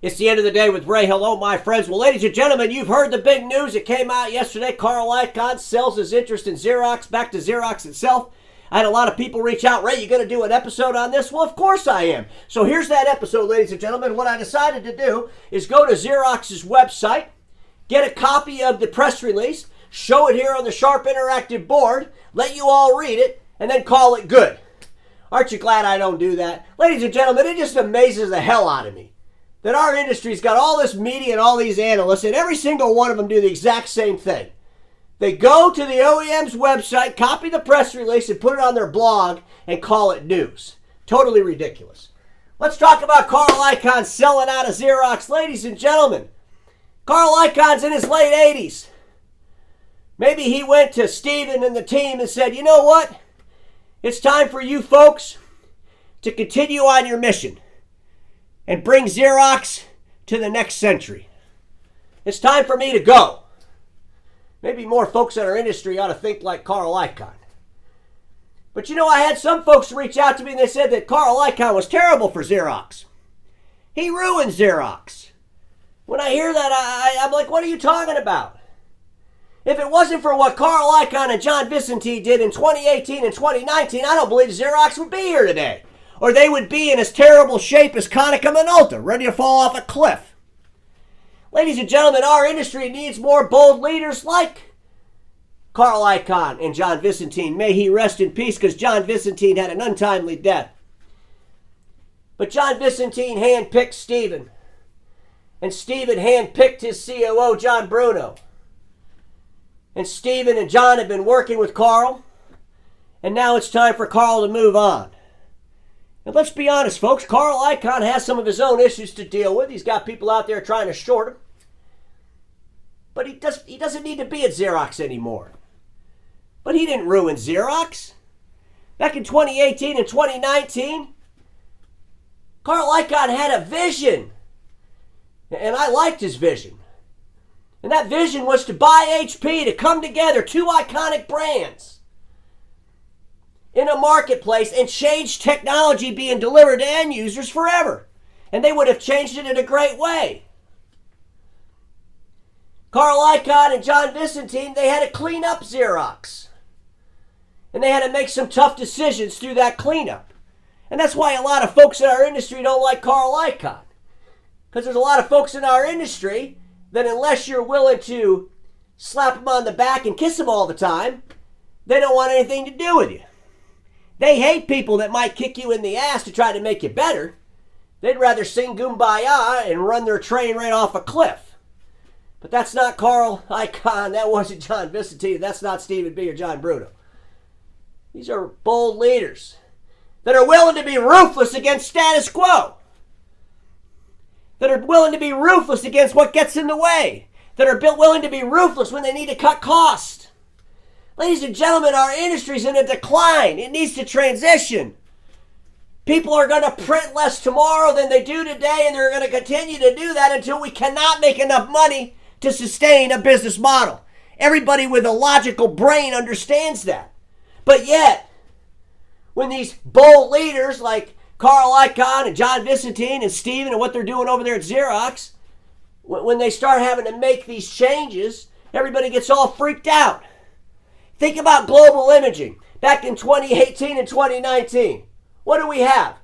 It's the end of the day with Ray. Hello, my friends. Well, ladies and gentlemen, you've heard the big news. It came out yesterday. Carl Icahn sells his interest in Xerox back to Xerox itself. I had a lot of people reach out. Ray, you going to do an episode on this? Well, of course I am. So here's that episode, ladies and gentlemen. What I decided to do is go to Xerox's website, get a copy of the press release, show it here on the Sharp Interactive board, let you all read it, and then call it good. Aren't you glad I don't do that? Ladies and gentlemen, it just amazes the hell out of me that our industry's got all this media and all these analysts, and every single one of them do the exact same thing. They go to the OEM's website, copy the press release, and put it on their blog and call it news. Totally ridiculous. Let's talk about Carl Icahn selling out of Xerox. Ladies and gentlemen, Carl Icahn's in his late 80s. Maybe he went to Steven and the team and said, you know what? It's time for you folks to continue on your mission and bring Xerox to the next century. It's time for me to go. Maybe more folks in our industry ought to think like Carl Icahn. But you know, I had some folks reach out to me and they said that Carl Icahn was terrible for Xerox. He ruined Xerox. When I hear that, I'm like, what are you talking about? If it wasn't for what Carl Icahn and John Vicentin did in 2018 and 2019, I don't believe Xerox would be here today. Or they would be in as terrible shape as Konica Minolta, ready to fall off a cliff. Ladies and gentlemen, our industry needs more bold leaders like Carl Icahn and John Vicentin. May he rest in peace, because John Vicentin had an untimely death. But John Vicentin handpicked Steven. And Steven handpicked his COO, John Bruno. And Steven and John have been working with Carl. And now it's time for Carl to move on. And let's be honest, folks, Carl Icahn has some of his own issues to deal with. He's got people out there trying to short him. But he doesn't need to be at Xerox anymore. But he didn't ruin Xerox. Back in 2018 and 2019, Carl Icahn had a vision. And I liked his vision. And that vision was to buy HP, to come together, two iconic brands in a marketplace and change technology being delivered to end users forever. And they would have changed it in a great way. Carl Icahn and John Vicentin, they had to clean up Xerox. And they had to make some tough decisions through that cleanup. And that's why a lot of folks in our industry don't like Carl Icahn. Because there's a lot of folks in our industry that unless you're willing to slap them on the back and kiss them all the time, they don't want anything to do with you. They hate people that might kick you in the ass to try to make you better. They'd rather sing Kumbaya and run their train right off a cliff. But that's not Carl Icahn. That wasn't John Vicentin. That's not Steven B. or John Bruno. These are bold leaders that are willing to be ruthless against status quo. That are willing to be ruthless against what gets in the way. That are willing to be ruthless when they need to cut costs. Ladies and gentlemen, our industry's in a decline. It needs to transition. People are going to print less tomorrow than they do today, and they're going to continue to do that until we cannot make enough money to sustain a business model. Everybody with a logical brain understands that. But yet, when these bold leaders like Carl Icahn and John Vicentin and Steven and what they're doing over there at Xerox, when they start having to make these changes, everybody gets all freaked out. Think about Global Imaging back in 2018 and 2019. What do we have?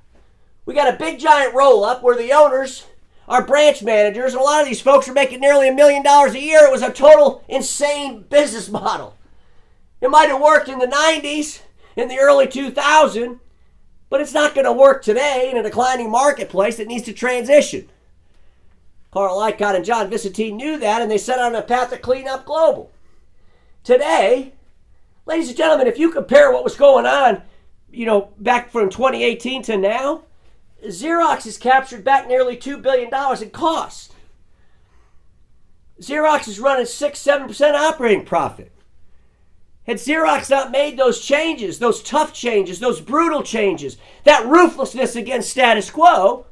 We got a big giant roll-up where the owners are branch managers, and a lot of these folks are making nearly $1 million a year. It was a total insane business model. It might have worked in the 90s, in the early 2000s, but it's not going to work today in a declining marketplace that needs to transition. Carl Icahn and John Vicentin knew that, and they set on a path to clean up Global. Today, ladies and gentlemen, if you compare what was going on, back from 2018 to now, Xerox has captured back nearly $2 billion in cost. Xerox is running 6-7% operating profit. Had Xerox not made those changes, those tough changes, those brutal changes, that ruthlessness against status quo,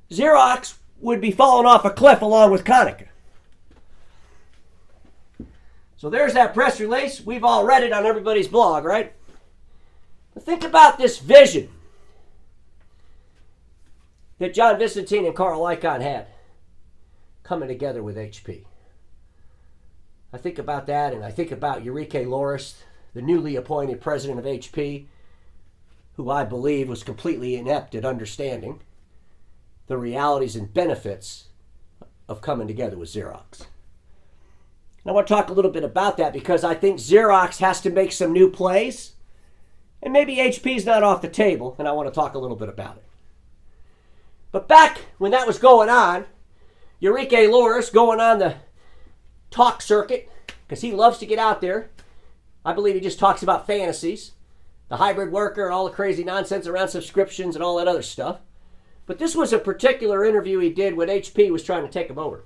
Xerox would be falling off a cliff along with Konica. So there's that press release. We've all read it on everybody's blog, right? But think about this vision that John Vicentin and Carl Icahn had. coming together with HP. I think about that, and I think about Enrique Lores, the newly appointed president of HP, who I believe was completely inept at understanding the realities and benefits of coming together with Xerox. And I want to talk a little bit about that because I think Xerox has to make some new plays, and maybe HP's not off the table, and I want to talk a little bit about it. But back when that was going on, Enrique Lores going on the talk circuit, because he loves to get out there. I believe he just talks about fantasies, the hybrid worker, and all the crazy nonsense around subscriptions and all that other stuff. But this was a particular interview he did when HP was trying to take him over.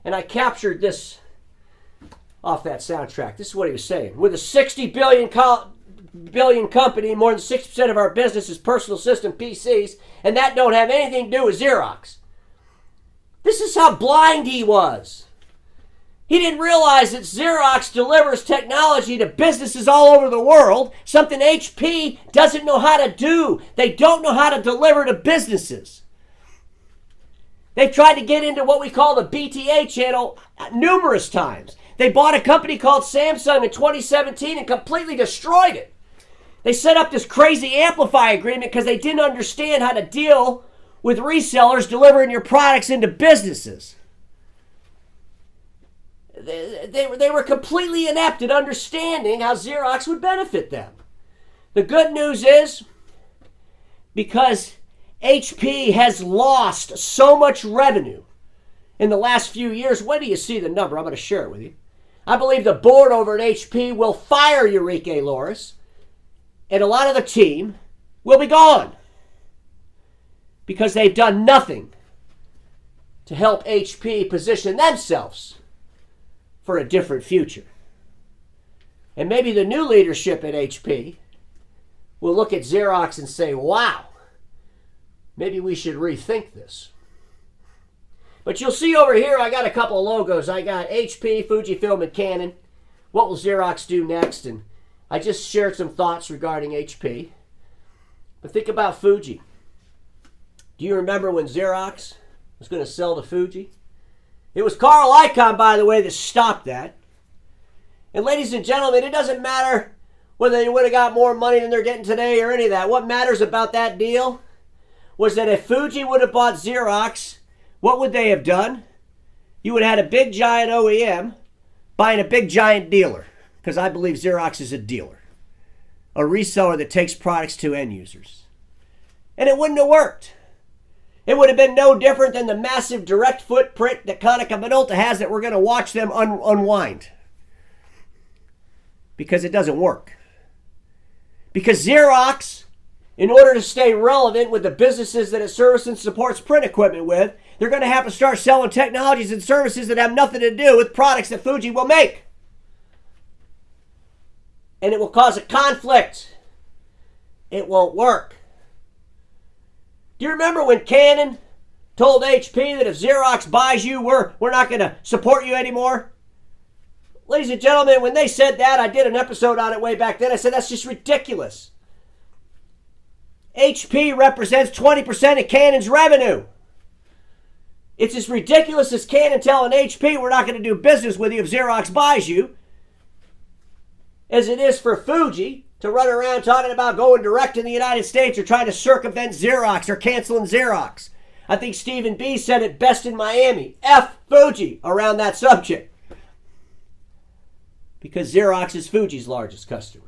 And I captured this off that soundtrack. This is what he was saying. With a $60 billion company, more than 60% of our business is personal system PCs, and that don't have anything to do with Xerox. This is how blind he was. He didn't realize that Xerox delivers technology to businesses all over the world, something HP doesn't know how to do. They don't know how to deliver to businesses. They've tried to get into what we call the BTA channel numerous times. They bought a company called Samsung in 2017 and completely destroyed it. They set up this crazy Amplify agreement because they didn't understand how to deal with resellers delivering your products into businesses. They were completely inept at understanding how Xerox would benefit them. The good news is, because HP has lost so much revenue in the last few years, when do you see the number? I'm going to share it with you. I believe the board over at HP will fire Enrique Lores, and a lot of the team will be gone because they've done nothing to help HP position themselves for a different future. And maybe the new leadership at HP will look at Xerox and say, wow, maybe we should rethink this. But you'll see over here, I got a couple of logos. I got HP, Fujifilm, and Canon. What will Xerox do next? And I just shared some thoughts regarding HP. But think about Fuji. Do you remember when Xerox was going to sell to Fuji? It was Carl Icahn, by the way, that stopped that. And ladies and gentlemen, it doesn't matter whether they would have got more money than they're getting today or any of that. What matters about that deal was that if Fuji would have bought Xerox, what would they have done? You would have had a big giant OEM buying a big giant dealer, because I believe Xerox is a dealer, a reseller that takes products to end users. And it wouldn't have worked. It would have been no different than the massive direct footprint that Konica Minolta has that we're going to watch them unwind. Because it doesn't work. Because Xerox, in order to stay relevant with the businesses that it services and supports print equipment with, they're going to have to start selling technologies and services that have nothing to do with products that Fuji will make. And it will cause a conflict. It won't work. Do you remember when Canon told HP that if Xerox buys you, we're not going to support you anymore? Ladies and gentlemen, when they said that, I did an episode on it way back then. I said, that's just ridiculous. HP represents 20% of Canon's revenue. It's as ridiculous as Canon telling HP we're not going to do business with you if Xerox buys you, as it is for Fuji to run around talking about going direct in the United States or trying to circumvent Xerox or canceling Xerox. I think Stephen B. said it best in Miami. F Fuji around that subject. Because Xerox is Fuji's largest customer.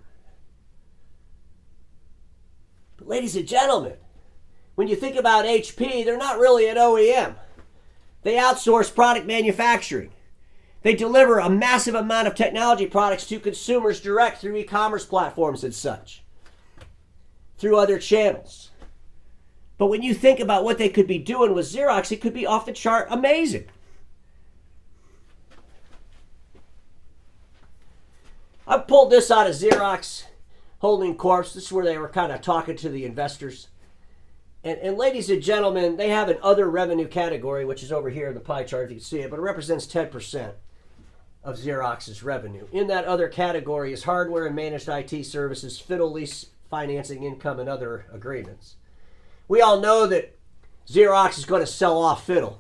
But ladies and gentlemen, when you think about HP, they're not really an OEM. They outsource product manufacturing. They deliver a massive amount of technology products to consumers direct through e-commerce platforms and such, through other channels. But when you think about what they could be doing with Xerox, it could be off the chart amazing. I pulled this out of Xerox Holding Corp. This is where they were kind of talking to the investors. And ladies and gentlemen, they have an other revenue category, which is over here in the pie chart if you can see it, but it represents 10% of Xerox's revenue. In that other category is hardware and managed IT services, FITTLE lease financing income, and other agreements. We all know that Xerox is going to sell off FITTLE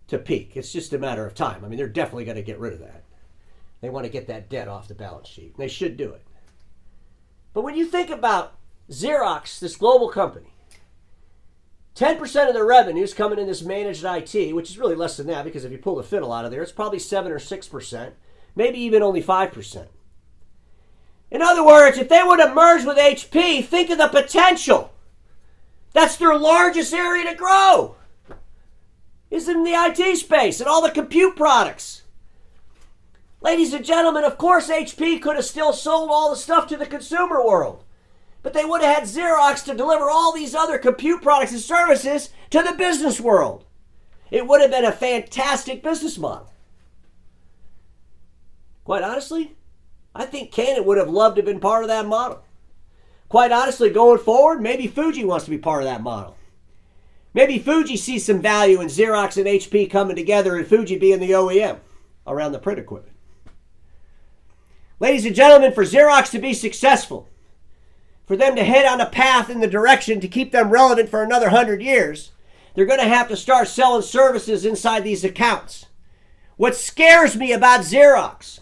to peak. It's just a matter of time. I mean, they're definitely going to get rid of that. They want to get that debt off the balance sheet. They should do it. But when you think about Xerox, this global company, 10% of their revenue is coming in this managed IT, which is really less than that because if you pull the fiddle out of there, it's probably 7 or 6%, maybe even only 5%. In other words, if they were to merge with HP, think of the potential. That's their largest area to grow, is in the IT space and all the compute products. Ladies and gentlemen, of course HP could have still sold all the stuff to the consumer world. But they would have had Xerox to deliver all these other compute products and services to the business world. It would have been a fantastic business model. Quite honestly, I think Canon would have loved to have been part of that model. Quite honestly, going forward, maybe Fuji wants to be part of that model. Maybe Fuji sees some value in Xerox and HP coming together and Fuji being the OEM around the print equipment. Ladies and gentlemen, for Xerox to be successful, for them to head on a path in the direction to keep them relevant for another 100 years, they're going to have to start selling services inside these accounts. What scares me about Xerox,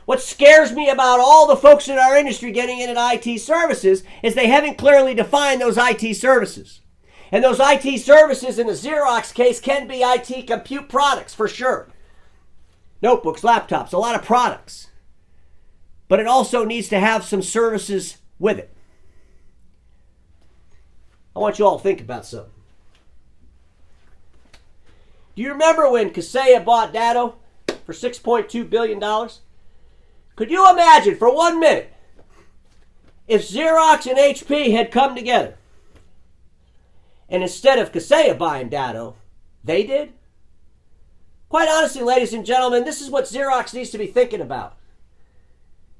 what scares me about all the folks in our industry getting into IT services is they haven't clearly defined those IT services. And those IT services in the Xerox case can be IT compute products for sure. Notebooks, laptops, a lot of products. But it also needs to have some services with it. I want you all to think about something. Do you remember when Kaseya bought Datto for $6.2 billion? Could you imagine for 1 minute if Xerox and HP had come together and instead of Kaseya buying Datto, they did? Quite honestly, ladies and gentlemen, this is what Xerox needs to be thinking about.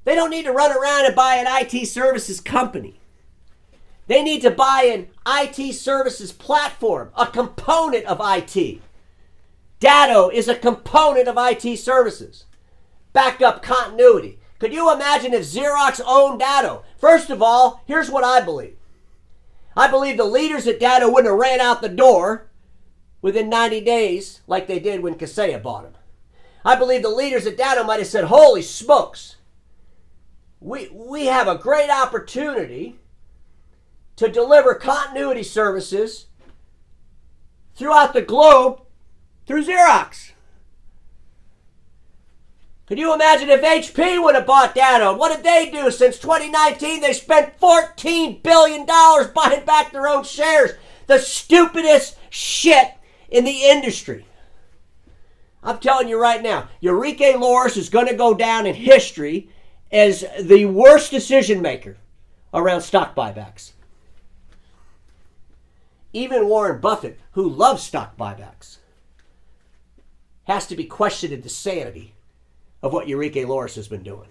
They don't need to run around and buy an IT services company. They need to buy an IT services platform, a component of IT. Datto is a component of IT services. Backup continuity. Could you imagine if Xerox owned Datto? First of all, here's what I believe. I believe the leaders at Datto wouldn't have ran out the door within 90 days like they did when Kaseya bought them. I believe the leaders at Datto might have said, holy smokes, we have a great opportunity to deliver continuity services throughout the globe through Xerox. Could you imagine if HP would have bought Datto? What did they do since 2019? They spent $14 billion buying back their own shares. The stupidest shit in the industry. I'm telling you right now, Enrique Lores is going to go down in history as the worst decision maker around stock buybacks. Even Warren Buffett, who loves stock buybacks, has to be questioned in the sanity of what Enrique Lores has been doing.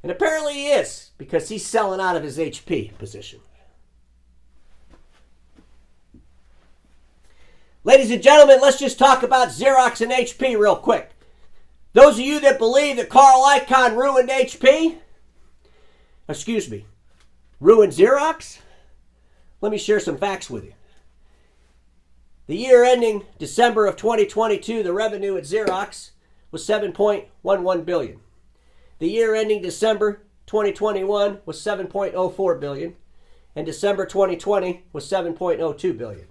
And apparently he is, because he's selling out of his HP position. Ladies and gentlemen, let's just talk about Xerox and HP real quick. Those of you that believe that Carl Icahn ruined ruined Xerox, let me share some facts with you. The year ending December of 2022, the revenue at Xerox was $7.11 billion. The year ending December 2021 was $7.04 billion. And December 2020 was $7.02 billion.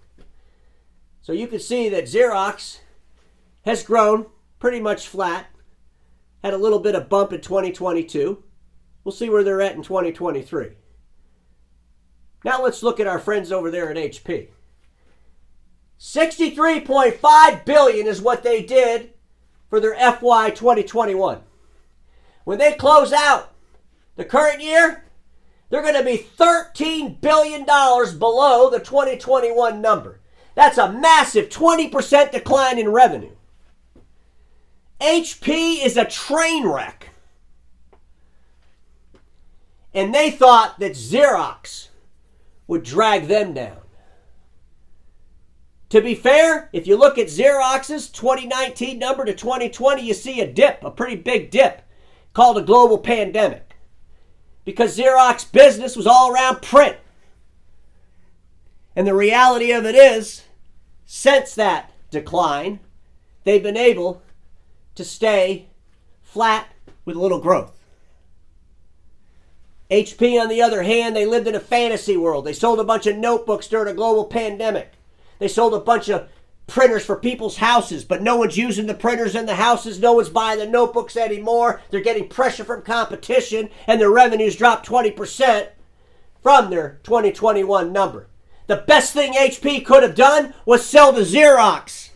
So you can see that Xerox has grown pretty much flat. Had a little bit of bump in 2022. We'll see where they're at in 2023. Now let's look at our friends over there at HP. $63.5 billion is what they did for their FY 2021. When they close out the current year, they're going to be $13 billion below the 2021 number. That's a massive 20% decline in revenue. HP is a train wreck. And they thought that Xerox would drag them down. To be fair, if you look at Xerox's 2019 number to 2020, you see a dip, a pretty big dip, called a global pandemic. Because Xerox business was all around print. And the reality of it is, since that decline, they've been able to stay flat with a little growth. HP, on the other hand, they lived in a fantasy world. They sold a bunch of notebooks during a global pandemic. They sold a bunch of printers for people's houses, but no one's using the printers in the houses. No one's buying the notebooks anymore. They're getting pressure from competition, and their revenues dropped 20% from their 2021 number. The best thing HP could have done was sell to Xerox.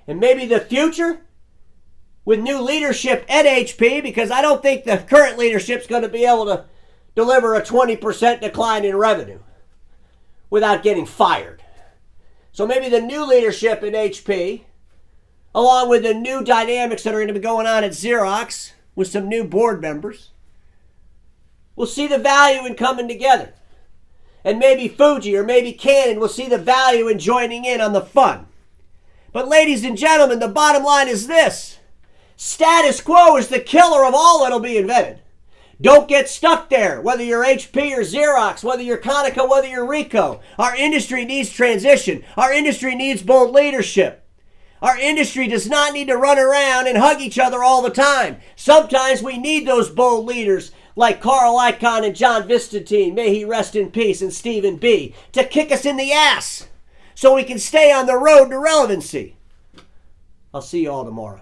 And maybe the future, with new leadership at HP, because I don't think the current leadership's going to be able to deliver a 20% decline in revenue without getting fired. So maybe the new leadership in HP, along with the new dynamics that are going to be going on at Xerox with some new board members, will see the value in coming together. And maybe Fuji or maybe Canon will see the value in joining in on the fun. But ladies and gentlemen, the bottom line is this. Status quo is the killer of all that'll be invented. Don't get stuck there, whether you're HP or Xerox, whether you're Konica, whether you're Ricoh. Our industry needs transition. Our industry needs bold leadership. Our industry does not need to run around and hug each other all the time. Sometimes we need those bold leaders like Carl Icahn and John Vistentin, may he rest in peace, and Stephen B., to kick us in the ass so we can stay on the road to relevancy. I'll see you all tomorrow.